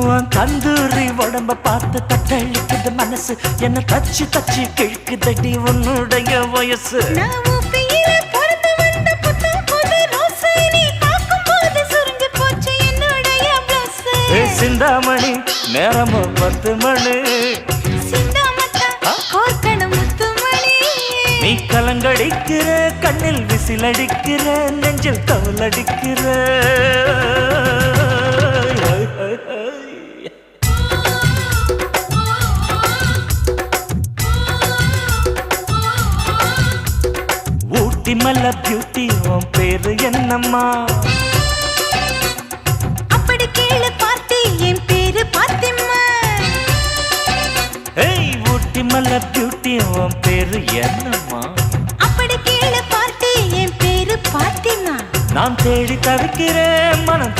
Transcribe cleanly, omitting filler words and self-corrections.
உன் தந்தூரி உடம்ப பார்த்து தட்டழிக்குது மனசு என்ன தச்சு தச்சு கிழக்குதடி உன்னுடைய வயசு சிந்தாமணி நேரமோ 10 மணி நீ கலங்கடிக்கிற கண்ணில் விசிலடிக்கிற நெஞ்சில் தவளடிக்கிற ஊட்டி மல்ல பியூட்டி உன் பேரு என்னம்மா அப்படி கேளு பார்த்தி என் பேரு பாத்திமா ஏய் ஊட்டி மல்ல பியூட்டி உன் பேரு என்னம்மா அப்படி கேளு பார்த்தி என் பேரு பாத்திமா நான் தேடி தவிக்கிறேன் மனம்